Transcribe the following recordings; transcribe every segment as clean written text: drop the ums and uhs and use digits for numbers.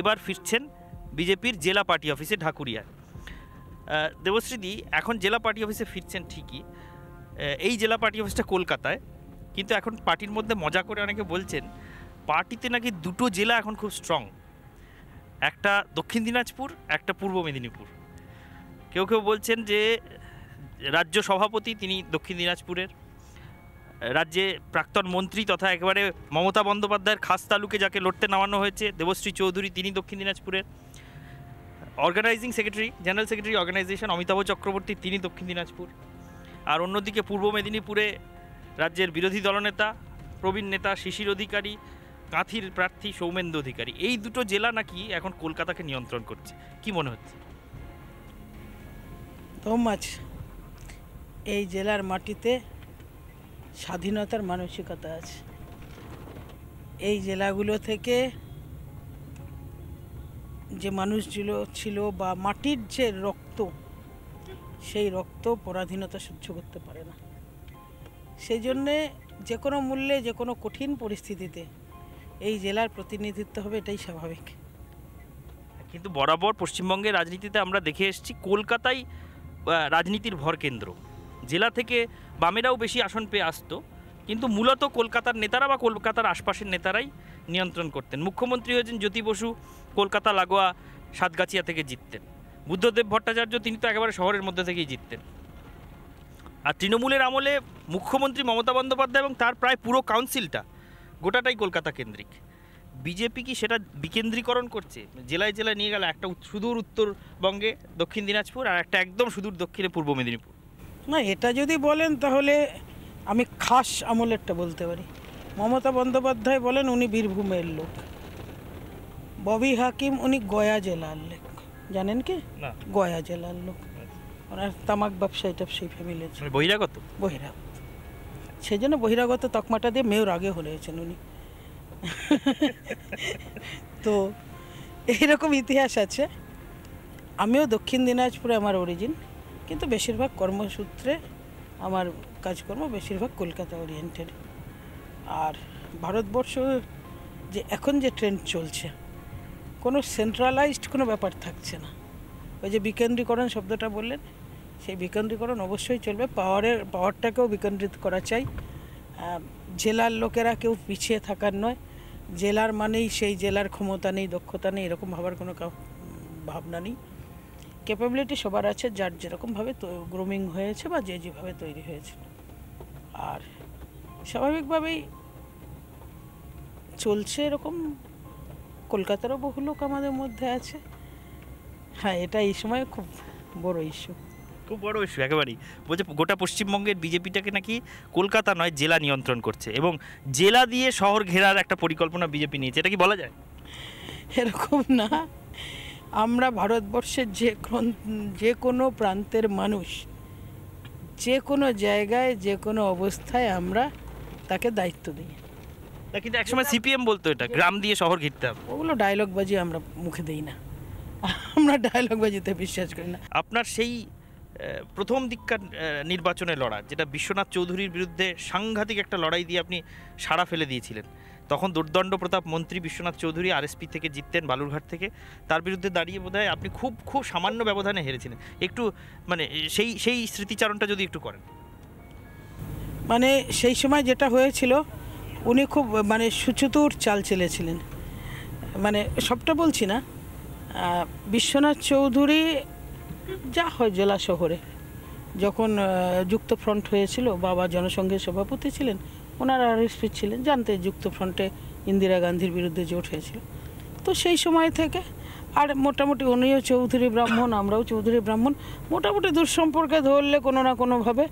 এবার ফিরছেন বিজেপির জেলা পার্টি অফিসে ঢাকুরিয়ায়। দেবশ্রীদি, এখন জেলা পার্টি অফিসে ফিরছেন ঠিকই, এই জেলা পার্টি অফিসটা কলকাতায়, কিন্তু এখন পার্টির মধ্যে মজা করে অনেকে বলছেন পার্টিতে নাকি দুটো জেলা এখন খুব স্ট্রং, একটা দক্ষিণ দিনাজপুর, একটা পূর্ব মেদিনীপুর। কেউ কেউ বলছেন যে রাজ্য সভাপতি তিনি দক্ষিণ দিনাজপুরের, রাজ্যে প্রাক্তন মন্ত্রী তথা একেবারে মমতা বন্দ্যোপাধ্যায়ের খাস তালুকে যাকে লড়তে নামানো হয়েছে দেবশ্রী চৌধুরী, তিনি দক্ষিণ দিনাজপুরের, organising secretary, general secretary organisation Amitabha Chakraborty, তিনি দক্ষিণ দিনাজপুর। আর অন্যদিকে পূর্ব মেদিনীপুরে রাজ্যের বিরোধী দলনেতা প্রবীণ নেতা শিশির অধিকারী, কাঁথির প্রার্থী সৌমেন্দু অধিকারী। এই দুটো জেলা নাকি এখন কলকাতাকে নিয়ন্ত্রণ করছে, কি মনে হচ্ছে? ধম্মাচ, এই জেলার মাটিতে স্বাধীনতার মানসিকতা আছে। এই জেলাগুলো থেকে যে মানুষগুলো ছিল বা মাটির যে রক্ত, সেই রক্ত পরাধীনতা সহ্য করতে পারে না। সেই জন্যে যে কোনো মূল্যে, যে কোনো কঠিন পরিস্থিতিতে এই জেলার প্রতিনিধিত্ব হবে, এটাই স্বাভাবিক। কিন্তু বরাবর পশ্চিমবঙ্গের রাজনীতিতে আমরা দেখে এসেছি কলকাতাই রাজনীতির ভরকেন্দ্র। জেলা থেকে বামেরাও বেশি আসন পেয়ে আসতো, কিন্তু মূলত কলকাতার নেতারা বা কলকাতার আশপাশের নেতারাই নিয়ন্ত্রণ করতেন। মুখ্যমন্ত্রী হয়েছেন জ্যোতি বসু, কলকাতা লাগোয়া সাতগাছিয়া থেকে জিততেন। বুদ্ধদেব ভট্টাচার্য, তিনি তো একেবারে শহরের মধ্যে থেকেই জিততেন। আর তৃণমূলের আমলে মুখ্যমন্ত্রী মমতা বন্দ্যোপাধ্যায় এবং তার প্রায় পুরো কাউন্সিলটা গোটাটাই কলকাতা কেন্দ্রিক। বিজেপি কি সেটা বিকেন্দ্রীকরণ করছে? জেলায় জেলায় নিয়ে গেল, একটা সুদূর উত্তরবঙ্গে দক্ষিণ দিনাজপুর আর একটা একদম সুদূর দক্ষিণে পূর্ব মেদিনীপুর। না, এটা যদি বলেন তাহলে আমি খাস আমলেরটা বলতে পারি। মমতা বন্দ্যোপাধ্যায় বলেন উনি বীরভূমের লোক, ববি হাকিম উনি গয়া জেলার লোক, জানেন কি? না। গয়া জেলার লোক, ওনার তামাক ব্যবসায়ী টাবসায়ী ফ্যামিলি আছে। বহিরাগত? বহিরাগত, সেই জন্য বহিরাগত তকমাটা দিয়ে মেয়র আগে হয়েছেন উনি। তো এইরকম ইতিহাস আছে। আমিও দক্ষিণ দিনাজপুরে আমার অরিজিন, কিন্তু বেশিরভাগ কর্মসূত্রে আমার কাজকর্ম বেশিরভাগ কলকাতা ওরিয়েন্টেড। আর ভারতবর্ষ যে এখন যে ট্রেন্ড চলছে, কোনো সেন্ট্রালাইজড কোনো ব্যাপার থাকছে না। ওই যে বিকেন্দ্রীকরণ শব্দটা বললেন, সেই বিকেন্দ্রীকরণ অবশ্যই চলবে। পাওয়ারটাকেও বিকেন্দ্রিত করা চাই। জেলার লোকেরা কেউ পিছিয়ে থাকার নয়। জেলার মানেই সেই জেলার ক্ষমতা নেই, দক্ষতা নেই, এরকম ভাবার কোনো ভাবনা নেই। ক্যাপাবিলিটি সবার আছে, যার যেরকমভাবে গ্রুমিং হয়েছে বা যে যেভাবে তৈরি হয়েছে। আর স্বাভাবিকভাবেই চলছে এরকম। কলকাতারও বহু লোক আমাদের মধ্যে আছে। হ্যাঁ, এটা এই সময় খুব বড় ইস্যু, খুব বড় ইস্যু একেবারেই। বলছে গোটা পশ্চিমবঙ্গের বিজেপিটাকে নাকি কলকাতা নয় জেলা নিয়ন্ত্রণ করছে, এবং জেলা দিয়ে শহর ঘেরার একটা পরিকল্পনা বিজেপি নিয়েছে। এটা কি বলা যায়? এরকম না। আমরা ভারতবর্ষের যে কোনো প্রান্তের মানুষ, যে কোনো জায়গায় যে কোনো অবস্থায় আমরা তাকে দায়িত্ব দিই। কিন্তু একসময় সিপিএম বলতো এটা গ্রাম দিয়ে শহর ঘিরতে হবে। ওগুলো ডায়লগবাজি আমরা মুখে দিই না, আমরা ডায়লগবাজিতে বিশ্বাস করি না। আপনার সেই প্রথম দিককার নির্বাচনে লড়া, যেটা বিশ্বনাথ চৌধুরীর বিরুদ্ধে সাংঘাতিক একটা লড়াই দিয়ে আপনি সাড়া ফেলে দিয়েছিলেন, তখন দুর্দণ্ড প্রতাপ মন্ত্রী বিশ্বনাথ চৌধুরী আরএসপি থেকে জিততেন, বালুরঘাট থেকে। তার বিরুদ্ধে দাঁড়িয়ে বোধহয় আপনি খুব খুব সামান্য ব্যবধানে হেরেছিলেন। একটু মানে সেই স্মৃতিচারণটা যদি একটু করেন। মানে সেই সময় যেটা হয়েছিল, উনি খুব মানে সুচতুর চাল চেলেছিলেন। মানে সবটা বলছি না, বিশ্বনাথ চৌধুরী যা হয় জেলা শহরে, যখন যুক্ত ফ্রন্ট হয়েছিল, বাবা জনসংঘের সভাপতি ছিলেন, ওনারা আরএসপি ছিলেন, জানতে যুক্ত ফ্রন্টে ইন্দিরা গান্ধীর বিরুদ্ধে জোট হয়েছিল। তো সেই সময় থেকে আর মোটামুটি উনিও চৌধুরী ব্রাহ্মণ, আমরাও চৌধুরী ব্রাহ্মণ, মোটামুটি দুঃসম্পর্কে ধরলে কোনো না কোনোভাবে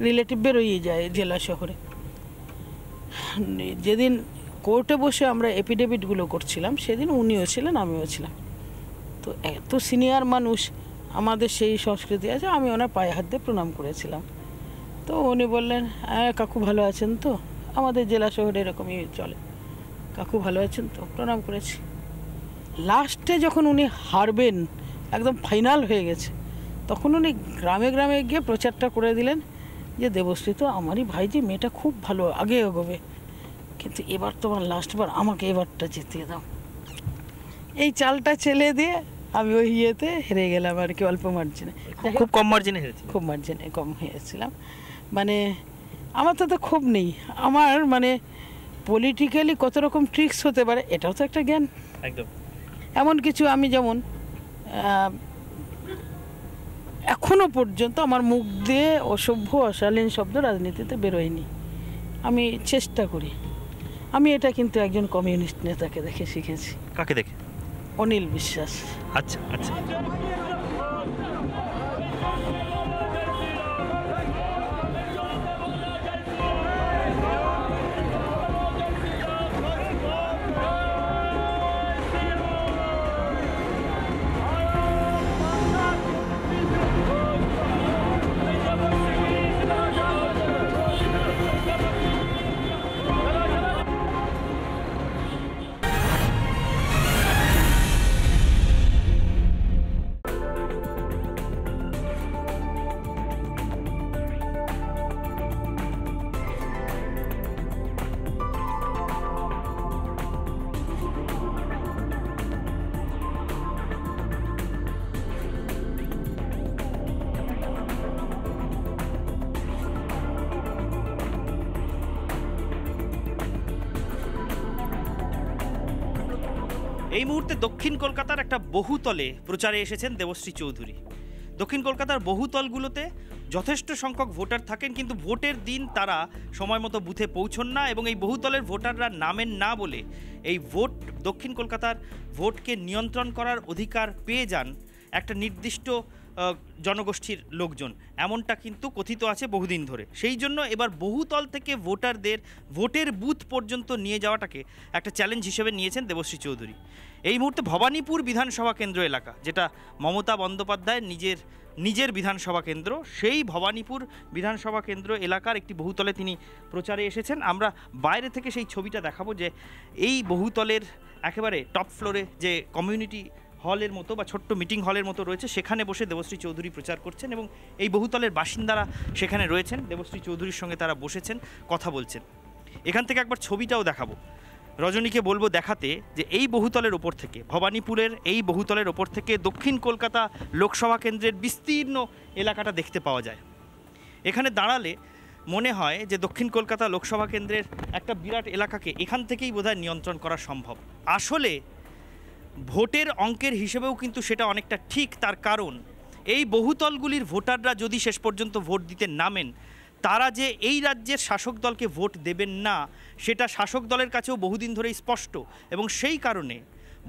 রিলেটিভ বেরোই যায় জেলা শহরে। যেদিন কোর্টে বসে আমরা এফিডেভিটগুলো করছিলাম, সেদিন উনিও ছিলেন, আমিও ছিলাম। তো এত সিনিয়র মানুষ, আমাদের সেই সংস্কৃতি আছে। আমি ওনার পায়ে হাত দিয়ে প্রণাম করেছিলাম। তো উনি বললেন, হ্যাঁ কাকু ভালো আছেন তো? আমাদের জেলা শহরে এরকমই চলে, কাকু ভালো আছেন তো? প্রণাম করেছি। লাস্টে যখন উনি হারবেন, একদম ফাইনাল হয়ে গেছে, তখন উনি গ্রামে গ্রামে গিয়ে প্রচারটা করে দিলেন যে দেবশ্রী তো আমারই ভাইজি, মেয়েটা খুব ভালো, আগে এগোবে, কিন্তু এবার তোমার লাস্টবার, আমাকে এবারটা জিতিয়ে দাও। এই চালটা চেলে দিয়ে আমি ওই ইয়েতে হেরে গেলাম আর কি, অল্প মার্জিনে। খুব কম মার্জিনে হেরেছে। খুব মার্জিনে কম হয়েছিলাম। মানে আমার তো খুব নেই, আমার মানে পলিটিক্যালি কত রকম ট্রিক্স হতে পারে এটাও তো একটা জ্ঞান। একদম। এমন কিছু আমি যেমন এখনো পর্যন্ত আমার মুখ দিয়ে অসভ্য অশালীন শব্দ রাজনীতিতে বেরোয়নি। আমি চেষ্টা করি। আমি এটা কিন্তু একজন কমিউনিস্ট নেতাকে দেখে শিখেছি। কাকে দেখে? অনিল বিশ্বাস। আচ্ছা আচ্ছা। এই মুহূর্তে দক্ষিণ কলকাতার একটা বহুতলে প্রচারে এসেছেন দেবশ্রী চৌধুরী। দক্ষিণ কলকাতার বহুতলগুলোতে যথেষ্ট সংখ্যক ভোটার থাকেন, কিন্তু ভোটের দিন তারা সময় মতো বুথে পৌঁছন না এবং এই বহুতলের ভোটাররা নামেন না বলে এই ভোট, দক্ষিণ কলকাতার ভোটকে নিয়ন্ত্রণ করার অধিকার পেয়ে যান একটা নির্দিষ্ট জনগোষ্ঠীর লোকজন, এমনটা কিন্তু কথিত আছে বহুদিন ধরে। সেই জন্য এবার বহুতল থেকে ভোটারদের ভোটের বুথ পর্যন্ত নিয়ে যাওয়াটাকে একটা চ্যালেঞ্জ হিসেবে নিয়েছেন দেবশ্রী চৌধুরী। এই মুহূর্তে ভবানীপুর বিধানসভা কেন্দ্র এলাকা, যেটা মমতা বন্দ্যোপাধ্যায় নিজের বিধানসভা কেন্দ্র, সেই ভবানীপুর বিধানসভা কেন্দ্র এলাকার একটি বহুতলে তিনি প্রচারে এসেছেন। আমরা বাইরে থেকে সেই ছবিটা দেখাবো যে এই বহুতলের একেবারে টপ ফ্লোরে যে কমিউনিটি হলের মতো বা ছোট্ট মিটিং হলের মতো রয়েছে, সেখানে বসে দেবশ্রী চৌধুরী প্রচার করছেন এবং এই বহুতলের বাসিন্দারা সেখানে রয়েছেন, দেবশ্রী চৌধুরীর সঙ্গে তারা বসেছেন, কথা বলছেন। এখান থেকে একবার ছবিটাও দেখাবো। রজনীকে বলবো দেখাতে যে এই বহুতলের ওপর থেকে, ভবানীপুরের এই বহুতলের ওপর থেকে দক্ষিণ কলকাতা লোকসভা কেন্দ্রের বিস্তীর্ণ এলাকাটা দেখতে পাওয়া যায়। এখানে দাঁড়ালে মনে হয় যে দক্ষিণ কলকাতা লোকসভা কেন্দ্রের একটা বিরাট এলাকাকে এখান থেকেই বোধহয় নিয়ন্ত্রণ করা সম্ভব। আসলে ভোটের অঙ্কের হিসেবেও কিন্তু সেটা অনেকটা ঠিক, তার কারণ এই বহুতলগুলির ভোটাররা যদি শেষ পর্যন্ত ভোট দিতে নামেন, তারা যে এই রাজ্যের শাসক দলকে ভোট দেবেন না সেটা শাসক দলের কাছেও বহুদিন ধরেই স্পষ্ট এবং সেই কারণে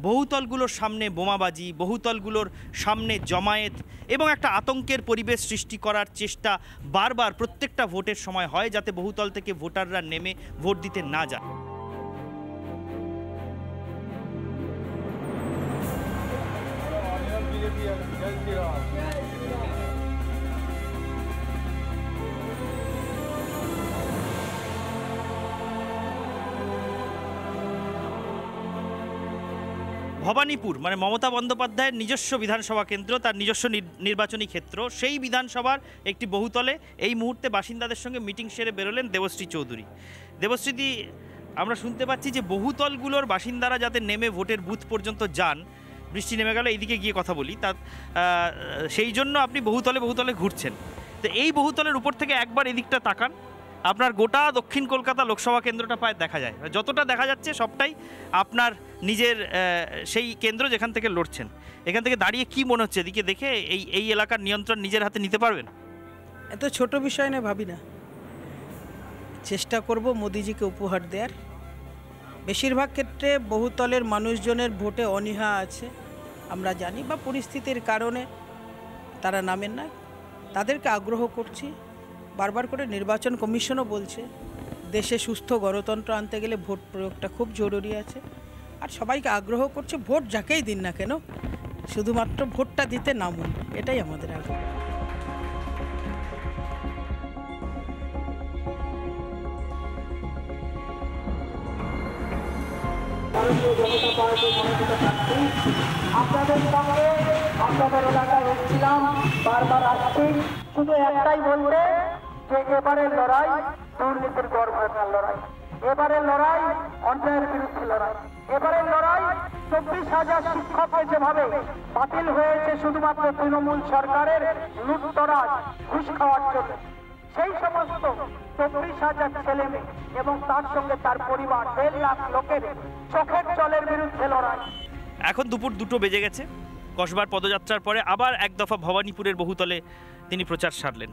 বহুতলগুলোর সামনে বোমাবাজি, বহুতলগুলোর সামনে জমায়েত এবং একটা আতঙ্কের পরিবেশ সৃষ্টি করার চেষ্টা বারবার প্রত্যেকটা ভোটের সময় হয়, যাতে বহুতল থেকে ভোটাররা নেমে ভোট দিতে না যায়। ভবানীপুর মানে মমতা বন্দ্যোপাধ্যায়ের নিজস্ব বিধানসভা কেন্দ্র, তার নিজস্ব নির্বাচনী ক্ষেত্র, সেই বিধানসভার একটি বহুতলে এই মুহূর্তে বাসিন্দাদের সঙ্গে মিটিং সেরে বেরোলেন দেবশ্রী চৌধুরী। দেবশ্রীদি, আমরা শুনতে পাচ্ছি যে বহুতলগুলোর বাসিন্দারা যাতে নেমে ভোটের বুথ পর্যন্ত যান, বৃষ্টি নেমে গেল এইদিকে গিয়ে কথা বলি, তা সেই জন্য আপনি বহুতলে ঘুরছেন। তো এই বহুতলের উপর থেকে একবার এদিকটা তাকান, আপনার গোটা দক্ষিণ কলকাতা লোকসভা কেন্দ্রটা প্রায় দেখা যায়, যতটা দেখা যাচ্ছে সবটাই আপনার নিজের সেই কেন্দ্র যেখান থেকে লড়ছেন। এখান থেকে দাঁড়িয়ে কি মনে হচ্ছে, এদিকে দেখে এই এলাকার নিয়ন্ত্রণ নিজের হাতে নিতে পারবেন? এত ছোট বিষয় না ভাবি না, চেষ্টা করব মোদিজিকে উপহার দেওয়ার। বেশিরভাগ ক্ষেত্রে বহুতলের মানুষজনের ভোটে অনীহা আছে আমরা জানি, বা পরিস্থিতির কারণে তারা নামেন না, তাদেরকে আগ্রহ করছি। বারবার করে নির্বাচন কমিশনও বলছে দেশে সুস্থ গণতন্ত্র আনতে গেলে ভোট প্রয়োগটা খুব জরুরি আছে, আর সবাইকে আগ্রহ করছে ভোট যাকেই দিন না কেন শুধুমাত্র ভোটটা দিতে নামুন, এটাই আমাদের আগ্রহ। আপনাদের সঙ্গে আপনাদের এলাকায় এসেছিলাম, বারবার আসছি, শুধু একটাই বলতে যে এবারের লড়াই দুর্নীতির গড় ভাঙার লড়াই, এবারের লড়াই অন্যায়ের বিরুদ্ধে লড়াই। এবারের লড়াই 24,000 শিক্ষককে যেভাবে বাতিল হয়েছে শুধুমাত্র তৃণমূল সরকারের লুটতরাজ ঘুষ খাওয়ার জন্য, সেই সমস্ত 24,000 ছেলে মেয়ে এবং তার সঙ্গে তার পরিবার 1.5 লাখ লোকের চোখের জলের বিরুদ্ধে লড়াই। এখন দুপুর 2টো বেজে গেছে। কসবার পদযাত্রার পরে আবার এক দফা ভবানীপুরের বহুতলে তিনি প্রচার সারলেন।